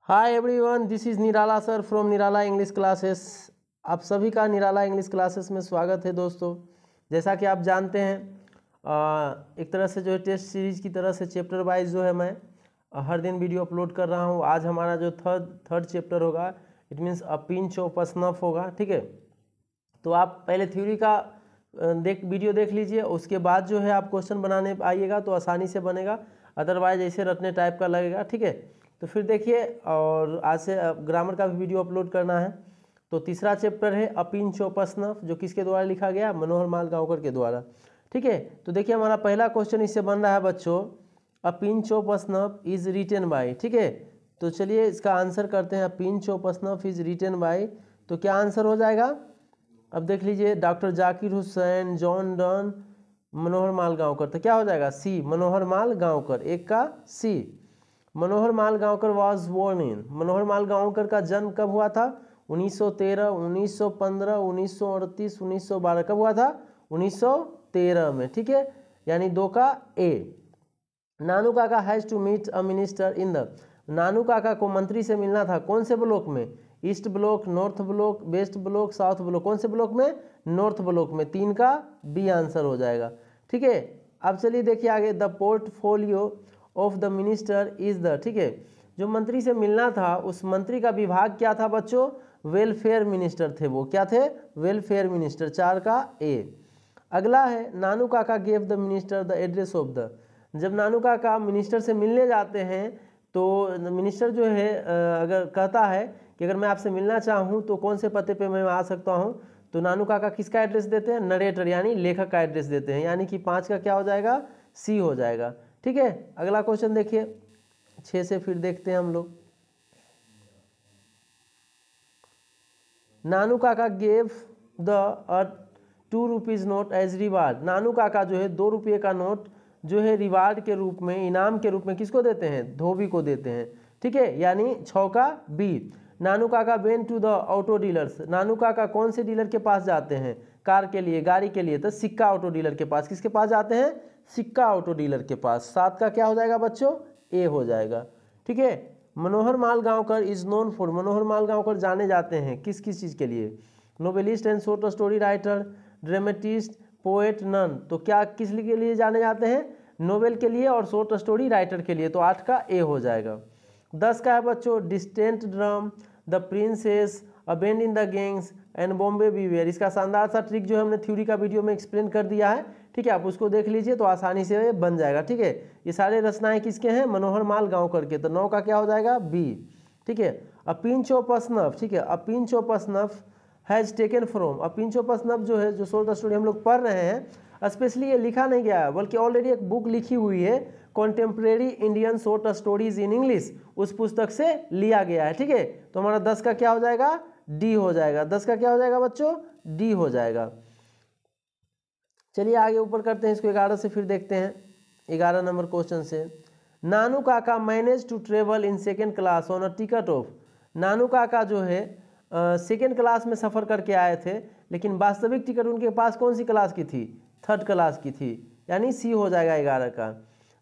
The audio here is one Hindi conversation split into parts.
Hi everyone, this is Nirala sir from Nirala English classes. आप सभी का निराला इंग्लिश क्लासेस में स्वागत है दोस्तों। जैसा कि आप जानते हैं एक तरह से जो है टेस्ट सीरीज की तरह से चैप्टर वाइज जो है मैं हर दिन वीडियो अपलोड कर रहा हूँ। आज हमारा जो थर्ड चैप्टर होगा, it means a pinch of a snuff होगा। ठीक है, तो आप पहले थ्योरी का वीडियो देख लीजिए, उसके बाद जो है आप क्वेश्चन बनाने आइएगा तो आसानी से बनेगा, अदरवाइज ऐसे रटने टाइप का लगेगा। ठीक है, तो फिर देखिए, और आज से ग्रामर का भी वीडियो अपलोड करना है। तो तीसरा चैप्टर है अ पिंच ऑफ अ स्नफ, जो किसके द्वारा लिखा गया, मनोहर माल गांवकर के द्वारा। ठीक है, तो देखिए हमारा पहला क्वेश्चन इससे बन रहा है बच्चों, a pinch of a snuff is written by. ठीक है, तो चलिए इसका आंसर करते हैं। Pinch of a snuff is written by, तो क्या आंसर हो जाएगा? अब देख लीजिए, doctor Zakir Hussain, John Donne, Manohar Mal Gaonkar, तो क्या हो जाएगा? सी, मनोहर माल गांवकर, एक का सी। मनोहर Mal Gaonkar was born in, मनोहर माल गांवकर का जन्म कब हुआ था? 1913, 1915, 1938, 1912। कब हुआ था? 1913 में। ठीक है, यानी दो का A. Nanu Kaka has to meet a minister in the, Nanu Kaka को मंत्री से मिलना था कौन से ब्लॉक में? East block, north block, west block, south block. कौन से ब्लॉक में? नॉर्थ ब्लॉक में। तीन का बी आंसर हो जाएगा। ठीक है, अब चलिए देखिए आगे, the portfolio of the minister is the. ठीक है, जो मंत्री से मिलना था उस मंत्री का विभाग क्या था बच्चों? वेलफेयर मिनिस्टर थे वो। क्या थे? Welfare minister. चार का ए। अगला है, Nanu Kaka gave the minister the address of the, जब नानू काका मिनिस्टर से मिलने जाते हैं तो मिनिस्टर जो है अगर कहता है कि अगर मैं आपसे मिलना चाहूँ तो कौन से पते पे मैं आ सकता हूँ, तो नानू काका किसका एड्रेस देते हैं? नरेटर यानी लेखक का एड्रेस देते हैं, यानी कि 5 का क्या हो जाएगा? सी हो जाएगा। ठीक है, अगला क्वेश्चन देखिए, 6 से फिर देखते हैं हम लोग। Nanu Kaka gave the 2 rupees note as reward, Nanu Kaka जो है 2 रुपये का नोट जो है रिवार्ड के रूप में, इनाम के रूप में किसको देते हैं? धोबी को देते हैं। ठीक है, यानी 6 का B. Nanu Kaka went to the auto dealers, Nanu Kaka कौन से डीलर के पास जाते हैं? कार के लिए, गाड़ी के लिए, तो सिक्का ऑटो डीलर के पास। किसके पास जाते हैं? सिक्का ऑटो डीलर के पास। 7 का क्या हो जाएगा बच्चों? ए हो जाएगा। ठीक है, Manohar Mal Gaonkar is known for, Manohar Mal Gaonkar जाने जाते हैं किस किस चीज़ के लिए? Novelist and short story writer, dramatist, poet, none. तो क्या किस के लिए जाने जाते हैं? नोवेल के लिए और शॉर्ट स्टोरी राइटर के लिए। तो 8 का ए हो जाएगा। 10 का है बच्चों, distant drum, the princess, a band in the gangs and Bombay beware. इसका शानदार सा ट्रिक जो हमने थ्योरी का वीडियो में एक्सप्लेन कर दिया है। ठीक है, आप उसको देख लीजिए तो आसानी से बन जाएगा। ठीक है, ये सारे रचनाएं किसके हैं? मनोहर माल गांवकर के। तो 9 का क्या हो जाएगा? बी। ठीक है, अ पिंच ऑफ अ स्नफ, ठीक है, अ pinch of a snuff has taken from, a pinch of a snuff जो है, जो शॉर्ट स्टोरी हम लोग पढ़ रहे हैं, स्पेशली ये लिखा नहीं गया है बल्कि ऑलरेडी एक बुक लिखी हुई है, contemporary Indian short stories in English, उस पुस्तक से लिया गया है। ठीक है, तो हमारा 10 का क्या हो जाएगा? डी हो जाएगा। 10 का क्या हो जाएगा बच्चों? डी हो जाएगा। चलिए आगे ऊपर करते हैं इसको, 11 से फिर देखते हैं 11 नंबर क्वेश्चन से। Nanu Kaka manage to travel in second class on a ticket of, Nanu Kaka जो है सेकेंड क्लास में सफ़र करके आए थे, लेकिन वास्तविक टिकट उनके पास कौन सी क्लास की थी? थर्ड क्लास की थी, यानी सी हो जाएगा 11 का।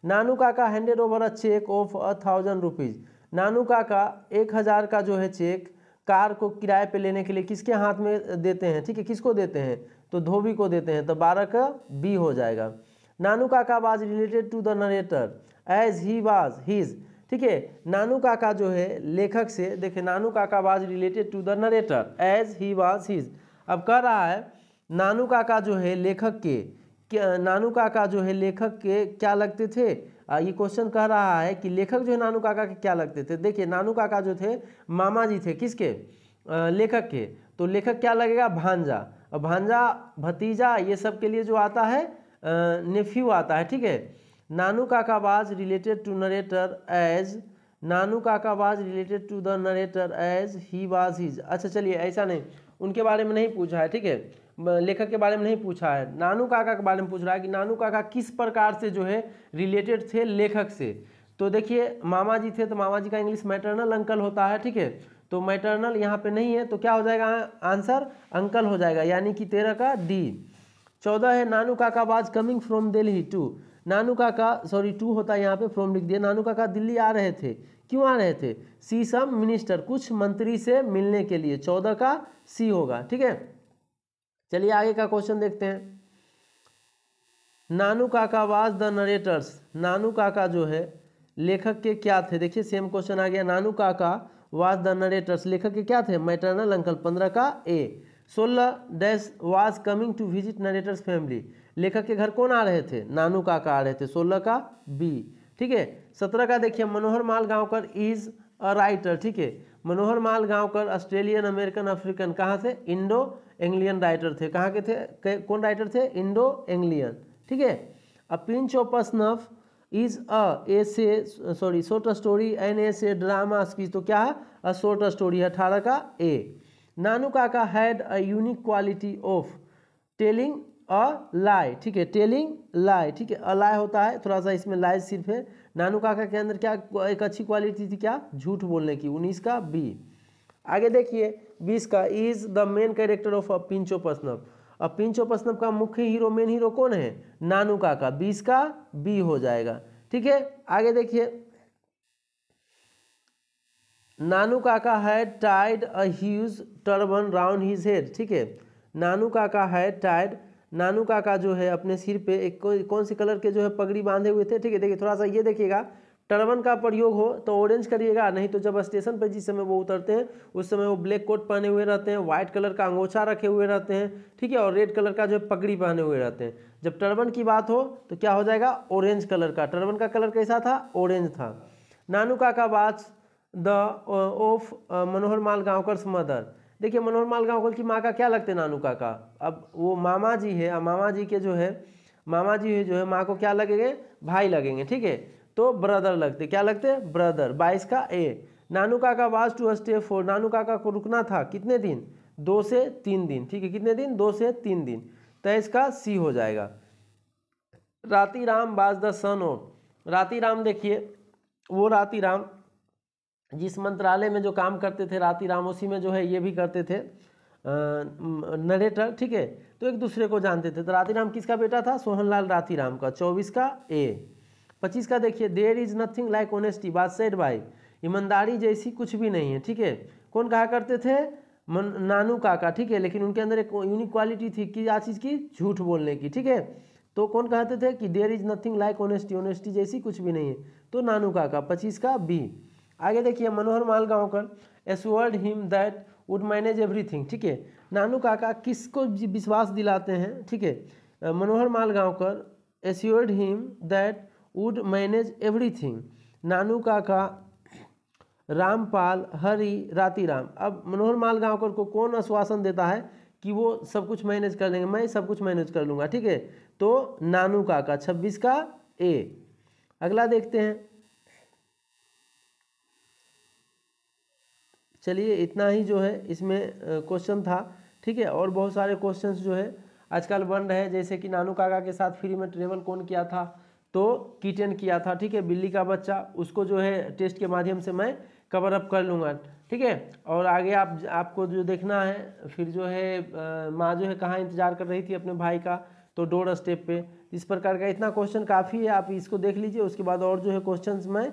Nanu Kaka handed over a cheque of 1000 rupees, Nanu Kaka 1000 का जो है चेक कार को किराए पे लेने के लिए किसके हाथ में देते हैं? ठीक है, किसको देते हैं? तो धोबी को देते हैं। तो 12 का बी हो जाएगा। Nanu Kaka was related to the narrator as he was his, ठीक है, नानू काका जो है लेखक से, देखिए Nanu Kaka was related to the narrator as he was his. अब कह रहा है नानू काका जो है लेखक के, नानू काका जो है लेखक के क्या लगते थे? ये क्वेश्चन कह रहा है कि लेखक जो है नानू काका के क्या लगते थे। देखिए नानू काका जो थे मामा जी थे, किसके? लेखक के। तो लेखक क्या लगेगा? भांजा। और भांजा, भतीजा, ये सब के लिए जो आता है नेफ्यू आता है। ठीक है, Nanu Kaka was related to narrator as, Nanu Kaka was related to the narrator as he was his. अच्छा चलिए, ऐसा नहीं, उनके बारे में नहीं पूछा है। ठीक है, लेखक के बारे में नहीं पूछा है, नानू काका के बारे में पूछ रहा है कि नानू काका किस प्रकार से जो है रिलेटेड थे लेखक से। तो देखिए मामा जी थे, तो मामा जी का इंग्लिश मैटरनल अंकल होता है। ठीक है, तो मैटरनल यहाँ पे नहीं है, तो क्या हो जाएगा आंसर? अंकल हो जाएगा, यानी कि 13 का डी। 14 है, Nanu Kaka was coming from Delhi to, Nanu Kaka, sorry to होता है यहाँ पे, फ्रॉम लिख दिया, नानू काका दिल्ली आ रहे थे क्यों आ रहे थे? सी सम मिनिस्टर, कुछ मंत्री से मिलने के लिए। 14 का सी होगा। ठीक है, चलिए आगे का क्वेश्चन देखते हैं। नानू काका वाज द नरेटर्स, नानू काका जो है लेखक के क्या थे? देखिए सेम क्वेश्चन आ गया। नानू काका वाज द नरेटर्स, लेखक के क्या थे? Maternal uncle. 15 का A. 16 dash was coming to visit narrator's family, लेखक के घर कौन आ रहे थे? नानू काका आ रहे थे। 16 का बी। ठीक है, 17 का देखिए Manohar Mal Gaonkar is a writer. ठीक है, Manohar Mal Gaonkar Australian American African कहाँ से? इंडो एंग्लियन राइटर थे। कहाँ के थे? कौन राइटर थे? Indo Anglian. ठीक है, अ pinch of snuff is a essay, sorry short story an essay drama speech, तो क्या है? अ शॉर्ट स्टोरी है। 18 का A. Nanu Kaka had a unique quality of telling a lie. ठीक है, टेलिंग लाई। ठीक है, अ लाई होता है, थोड़ा सा इसमें लाई सिर्फ है। नानू काका के अंदर क्या एक अच्छी क्वालिटी थी? क्या? झूठ बोलने की। 19 का बी। आगे देखिए 20 का is the main character of a pinch of snuff, अब पिंच ऑफ स्नफ का मुख्य हीरो, मेन हीरो कौन है? नानू काका। 20 का बी हो जाएगा। ठीक है, आगे देखिए Nanu Kaka had Tide a huge turban round his head. ठीक है, नानू काका हैड टाइड, नानू काका जो है अपने सिर पे एक कौन से कलर के जो है पगड़ी बांधे हुए थे। ठीक है, देखिए थोड़ा सा ये देखिएगा, टर्बन का प्रयोग हो तो ऑरेंज करिएगा, नहीं तो जब स्टेशन पर जिस समय वो उतरते हैं उस समय वो ब्लैक कोट पहने हुए रहते हैं, व्हाइट कलर का अंगोछा रखे हुए रहते हैं। ठीक है, और रेड कलर का जो है पगड़ी पहने हुए रहते हैं। जब टर्बन की बात हो तो क्या हो जाएगा? ऑरेंज कलर का। टर्बन का कलर कैसा था? ऑरेंज था। नानू काका watch the of Manohar Mal Gaonkar mother, देखिए मनोहर माल गांवकर की माँ का क्या लगते हैं? नानू काका। अब वो मामा जी है, मामा जी के जो है, मामा जी जो है माँ को क्या लगेंगे? भाई लगेंगे। ठीक है, तो ब्रदर लगते। क्या लगते? ब्रदर। 22 का A. Nanu Kaka was to stay for, नानू काका को रुकना था कितने दिन? 2 से 3 दिन। ठीक है, कितने दिन? 2 से 3 दिन। 23 का सी हो जाएगा। राती Ram was the son of, राती राम देखिए वो राती राम जिस मंत्रालय में जो काम करते थे राती राम, उसी में जो है ये भी करते थे नरेटर। ठीक है, तो एक दूसरे को जानते थे। तो राती राम किसका बेटा था? सोहनलाल राती राम का। 24 का ए। 25 का देखिए there is nothing like honesty बात सेड बाय, ईमानदारी जैसी कुछ भी नहीं है। ठीक है, कौन कहा करते थे? नानू काका। ठीक है, लेकिन उनके अंदर एक यूनिक क्वालिटी थी कि क्या चीज़ की? झूठ बोलने की। ठीक है, तो कौन कहते थे कि there is nothing like honesty, honesty जैसी कुछ भी नहीं है, तो नानू काका। 25 का बी। आगे देखिए Manohar Mal Gaonkar assured him that would manage everything. ठीक है, नानू काका किसको विश्वास दिलाते हैं? ठीक है, Manohar Mal Gaonkar assured him that would manage everything. Nanu Kaka Rampal Hari रातीराम, अब मनोहर माल गांवकर को कौन आश्वासन देता है कि वो सब कुछ मैनेज कर लेंगे? मैं सब कुछ मैनेज कर लूँगा। ठीक है, तो नानू काका। 26 का ए। अगला देखते हैं। चलिए इतना ही जो है इसमें क्वेश्चन था। ठीक है, और बहुत सारे क्वेश्चंस जो है आजकल बन रहे हैं, जैसे कि नानू काका के साथ फ्री में ट्रेवल कौन किया था? तो किटन किया था। ठीक है, बिल्ली का बच्चा, उसको जो है टेस्ट के माध्यम से मैं कवर अप कर लूँगा। ठीक है, और आगे आपको जो देखना है फिर जो है माँ जो है कहाँ इंतजार कर रही थी अपने भाई का? तो डोर स्टेप पे। इस प्रकार का इतना क्वेश्चन काफ़ी है, आप इसको देख लीजिए, उसके बाद और जो है क्वेश्चंस मैं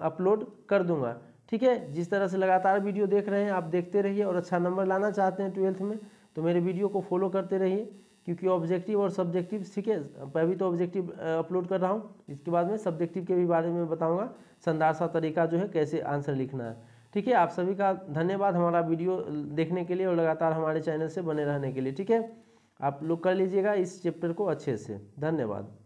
अपलोड कर दूंगा। ठीक है, जिस तरह से लगातार वीडियो देख रहे हैं आप देखते रहिए, और अच्छा नंबर लाना चाहते हैं 12th में तो मेरे वीडियो को फॉलो करते रहिए, क्योंकि ऑब्जेक्टिव और सब्जेक्टिव, ठीक है, अभी तो ऑब्जेक्टिव अपलोड कर रहा हूँ, इसके बाद में सब्जेक्टिव के भी बारे में बताऊँगा, शानदार तरीका जो है कैसे आंसर लिखना है। ठीक है, आप सभी का धन्यवाद हमारा वीडियो देखने के लिए और लगातार हमारे चैनल से बने रहने के लिए। ठीक है, आप लोग कर लीजिएगा इस चैप्टर को अच्छे से। धन्यवाद।